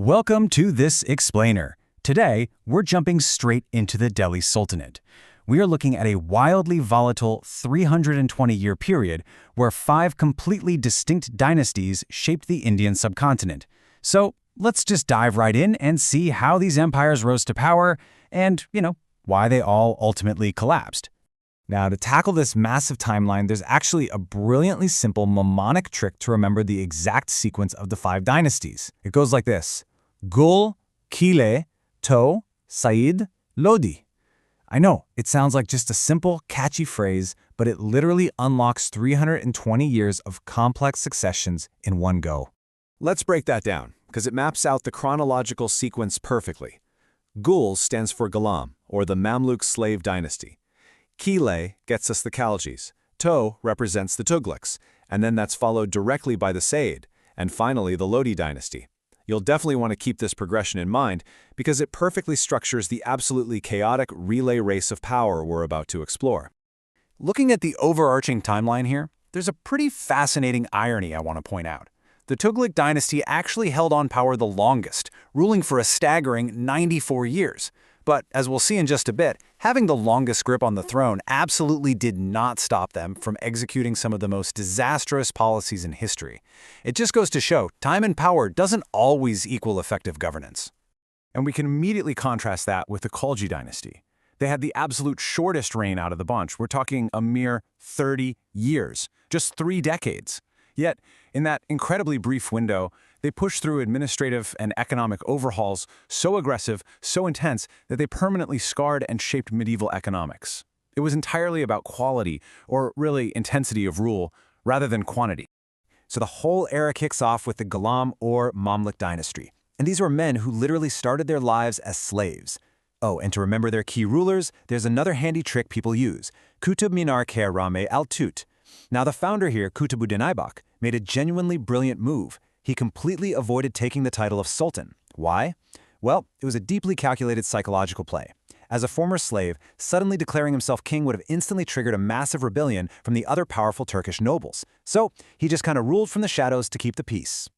Welcome to this explainer. Today, we're jumping straight into the Delhi Sultanate. We are looking at a wildly volatile 320-year period where 5 completely distinct dynasties shaped the Indian subcontinent. So, let's just dive right in and see how these empires rose to power and, why they all ultimately collapsed. Now, to tackle this massive timeline, there's actually a brilliantly simple mnemonic trick to remember the exact sequence of the 5 dynasties. It goes like this: Gul, Kile, To, Said, Lodi. I know, it sounds like just a simple, catchy phrase, but it literally unlocks 320 years of complex successions in one go. Let's break that down, because it maps out the chronological sequence perfectly. Gul stands for Ghulam, or the Mamluk slave dynasty. Kile gets us the Khaljis. To represents the Tughlaqs, and then that's followed directly by the Said, and finally the Lodi dynasty. You'll definitely want to keep this progression in mind because it perfectly structures the absolutely chaotic relay race of power we're about to explore. Looking at the overarching timeline here, there's a pretty fascinating irony I want to point out. The Tughlaq dynasty actually held on power the longest, ruling for a staggering 94 years. But, as we'll see in just a bit, having the longest grip on the throne absolutely did not stop them from executing some of the most disastrous policies in history. It just goes to show, time and power doesn't always equal effective governance. And we can immediately contrast that with the Khalji dynasty. They had the absolute shortest reign out of the bunch. We're talking a mere 30 years, just 3 decades. Yet, in that incredibly brief window, they pushed through administrative and economic overhauls so aggressive, so intense, that they permanently scarred and shaped medieval economics. It was entirely about quality, or really intensity of rule, rather than quantity. So the whole era kicks off with the Ghulam or Mamluk dynasty. And these were men who literally started their lives as slaves. Oh, and to remember their key rulers, there's another handy trick people use: Qutb Minar Khair Rame al-Tut. Now the founder here, Qutbuddin Aibak, made a genuinely brilliant move. He completely avoided taking the title of Sultan. Why? Well, it was a deeply calculated psychological play. As a former slave, suddenly declaring himself king would have instantly triggered a massive rebellion from the other powerful Turkish nobles. So he just kind of ruled from the shadows to keep the peace.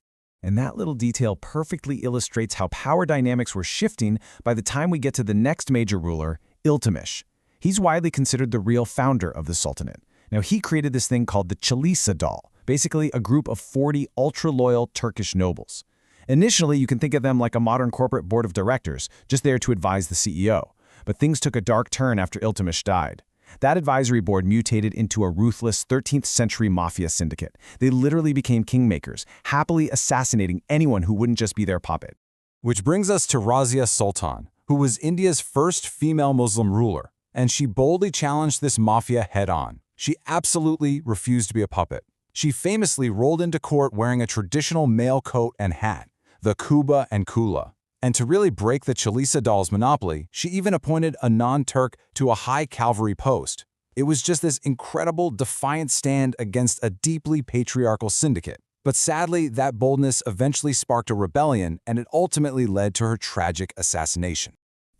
And that little detail perfectly illustrates how power dynamics were shifting by the time we get to the next major ruler, Iltutmish. He's widely considered the real founder of the Sultanate. Now, he created this thing called the Chalisa Dal, basically a group of 40 ultra-loyal Turkish nobles. Initially, you can think of them like a modern corporate board of directors, just there to advise the CEO. But things took a dark turn after Iltutmish died. That advisory board mutated into a ruthless 13th-century mafia syndicate. They literally became kingmakers, happily assassinating anyone who wouldn't just be their puppet. Which brings us to Razia Sultan, who was India's first female Muslim ruler, and she boldly challenged this mafia head-on. She absolutely refused to be a puppet. She famously rolled into court wearing a traditional male coat and hat, the kuba and kula. And to really break the Chalisa Dal's monopoly, she even appointed a non-Turk to a high cavalry post. It was just this incredible, defiant stand against a deeply patriarchal syndicate. But sadly, that boldness eventually sparked a rebellion, and it ultimately led to her tragic assassination.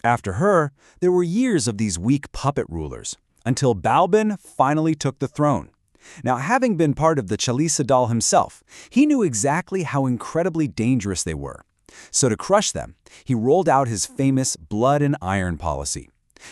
After her, there were years of these weak puppet rulers, until Balban finally took the throne. Now, having been part of the Chalisa Dal himself, he knew exactly how incredibly dangerous they were. So to crush them, he rolled out his famous blood and iron policy.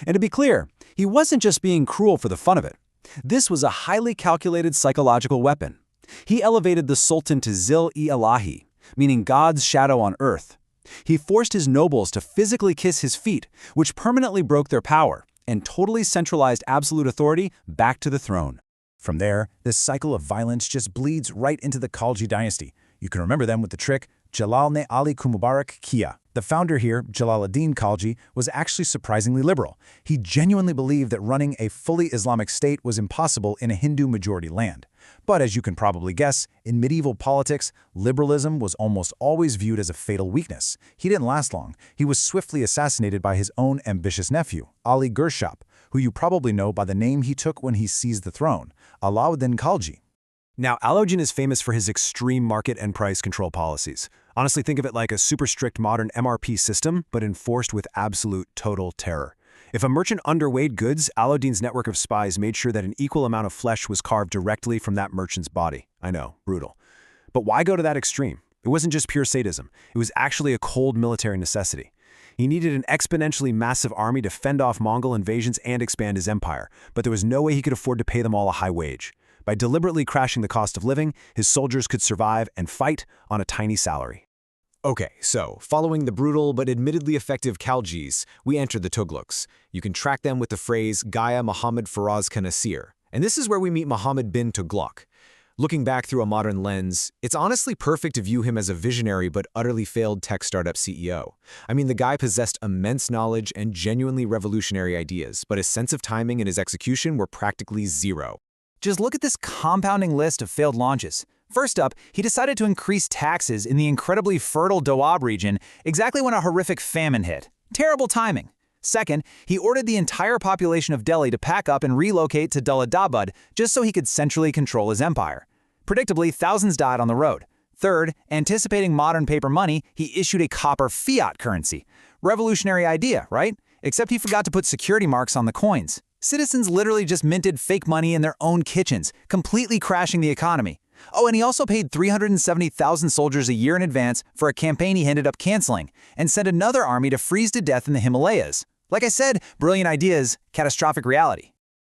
And to be clear, he wasn't just being cruel for the fun of it. This was a highly calculated psychological weapon. He elevated the Sultan to Zil-e-Ilahi, meaning God's shadow on earth. He forced his nobles to physically kiss his feet, which permanently broke their power and totally centralized absolute authority back to the throne. From there, this cycle of violence just bleeds right into the Khalji dynasty. You can remember them with the trick, Jalal ne Ali Mubarak Kia. The founder here, Jalaluddin Khalji, was actually surprisingly liberal. He genuinely believed that running a fully Islamic state was impossible in a Hindu-majority land. But as you can probably guess, in medieval politics, liberalism was almost always viewed as a fatal weakness. He didn't last long. He was swiftly assassinated by his own ambitious nephew, Ali Gurshap, who you probably know by the name he took when he seized the throne, Alauddin Khalji. Now, Alauddin is famous for his extreme market and price control policies. Honestly, think of it like a super strict modern MRP system, but enforced with absolute total terror. If a merchant underweighed goods, Alauddin's network of spies made sure that an equal amount of flesh was carved directly from that merchant's body. I know, brutal. But why go to that extreme? It wasn't just pure sadism. It was actually a cold military necessity. He needed an exponentially massive army to fend off Mongol invasions and expand his empire, but there was no way he could afford to pay them all a high wage. By deliberately crashing the cost of living, his soldiers could survive and fight on a tiny salary. Okay, so following the brutal but admittedly effective Khaljis, we entered the Tughlaqs. You can track them with the phrase Gaya Muhammad Faraz Khan Nasir. And this is where we meet Muhammad bin Tughlaq. Looking back through a modern lens, it's honestly perfect to view him as a visionary but utterly failed tech startup CEO. I mean, the guy possessed immense knowledge and genuinely revolutionary ideas, but his sense of timing and his execution were practically zero. Just look at this compounding list of failed launches. First up, he decided to increase taxes in the incredibly fertile Doab region exactly when a horrific famine hit. Terrible timing. Second, he ordered the entire population of Delhi to pack up and relocate to Daladabad just so he could centrally control his empire. Predictably, thousands died on the road. Third, anticipating modern paper money, he issued a copper fiat currency. Revolutionary idea, right? Except he forgot to put security marks on the coins. Citizens literally just minted fake money in their own kitchens, completely crashing the economy. Oh, and he also paid 370,000 soldiers a year in advance for a campaign he ended up canceling, and sent another army to freeze to death in the Himalayas. Like I said, brilliant ideas, catastrophic reality.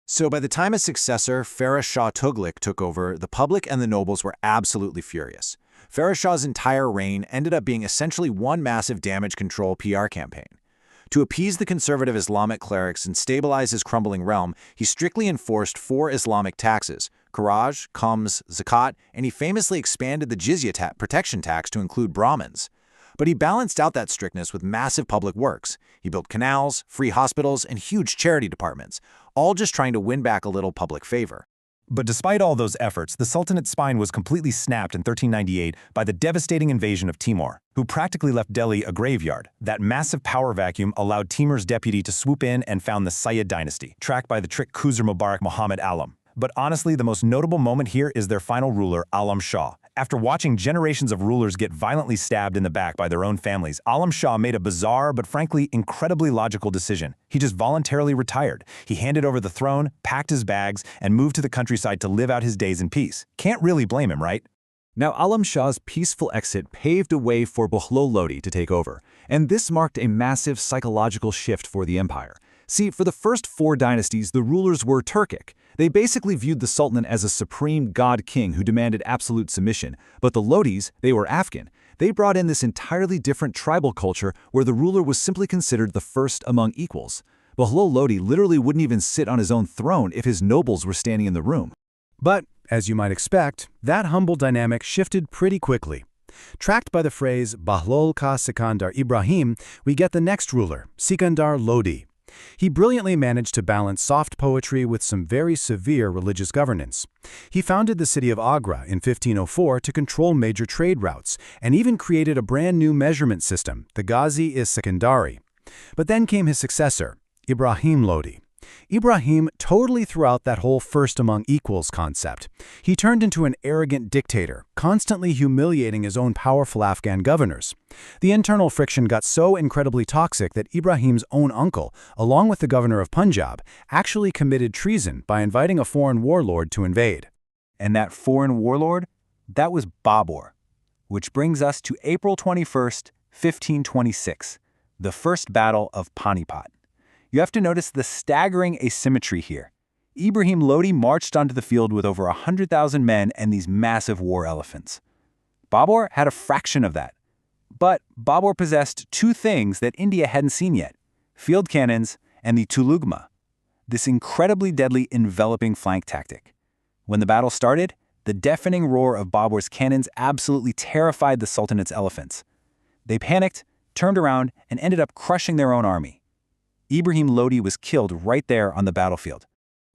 So by the time his successor, Farah Shah Tughlaq, took over, the public and the nobles were absolutely furious. Farah Shah's entire reign ended up being essentially one massive damage control PR campaign. To appease the conservative Islamic clerics and stabilize his crumbling realm, he strictly enforced 4 Islamic taxes: Kharaj, Khums, Zakat, and he famously expanded the jizya protection tax to include Brahmins. But he balanced out that strictness with massive public works. He built canals, free hospitals, and huge charity departments, all just trying to win back a little public favor. But despite all those efforts, the Sultanate's spine was completely snapped in 1398 by the devastating invasion of Timur, who practically left Delhi a graveyard. That massive power vacuum allowed Timur's deputy to swoop in and found the Sayyid dynasty, tracked by the trick Khuzr Mubarak Muhammad Alam. But honestly, the most notable moment here is their final ruler, Alam Shah. After watching generations of rulers get violently stabbed in the back by their own families, Alam Shah made a bizarre but frankly incredibly logical decision. He just voluntarily retired. He handed over the throne, packed his bags, and moved to the countryside to live out his days in peace. Can't really blame him, right? Now, Alam Shah's peaceful exit paved a way for Bahlol Lodi to take over, and this marked a massive psychological shift for the empire. See, for the first 4 dynasties, the rulers were Turkic. They basically viewed the Sultanate as a supreme god-king who demanded absolute submission. But the Lodis, they were Afghan. They brought in this entirely different tribal culture where the ruler was simply considered the first among equals. Bahlol Lodi literally wouldn't even sit on his own throne if his nobles were standing in the room. But, as you might expect, that humble dynamic shifted pretty quickly. Tracked by the phrase Bahlol ka Sikandar Ibrahim, we get the next ruler, Sikandar Lodi. He brilliantly managed to balance soft poetry with some very severe religious governance. He founded the city of Agra in 1504 to control major trade routes, and even created a brand new measurement system, the Ghazi-i-Sikandari. But then came his successor, Ibrahim Lodi. Ibrahim totally threw out that whole first among equals concept. He turned into an arrogant dictator, constantly humiliating his own powerful Afghan governors. The internal friction got so incredibly toxic that Ibrahim's own uncle, along with the governor of Punjab, actually committed treason by inviting a foreign warlord to invade. And that foreign warlord? That was Babur. Which brings us to April 21st, 1526, the first battle of Panipat. You have to notice the staggering asymmetry here. Ibrahim Lodi marched onto the field with over 100,000 men and these massive war elephants. Babur had a fraction of that. But Babur possessed 2 things that India hadn't seen yet: field cannons and the tulugma, this incredibly deadly enveloping flank tactic. When the battle started, the deafening roar of Babur's cannons absolutely terrified the Sultanate's elephants. They panicked, turned around, and ended up crushing their own army. Ibrahim Lodi was killed right there on the battlefield.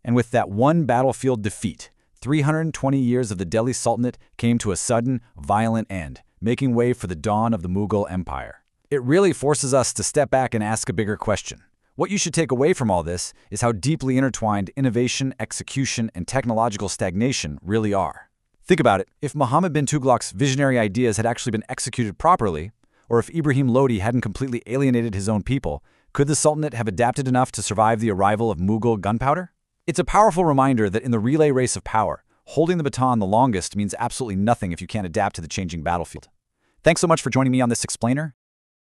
And with that one battlefield defeat, 320 years of the Delhi Sultanate came to a sudden, violent end, making way for the dawn of the Mughal Empire. It really forces us to step back and ask a bigger question. What you should take away from all this is how deeply intertwined innovation, execution, and technological stagnation really are. Think about it. If Muhammad bin Tughlaq's visionary ideas had actually been executed properly, or if Ibrahim Lodi hadn't completely alienated his own people, could the Sultanate have adapted enough to survive the arrival of Mughal gunpowder? It's a powerful reminder that in the relay race of power, holding the baton the longest means absolutely nothing if you can't adapt to the changing battlefield. Thanks so much for joining me on this explainer.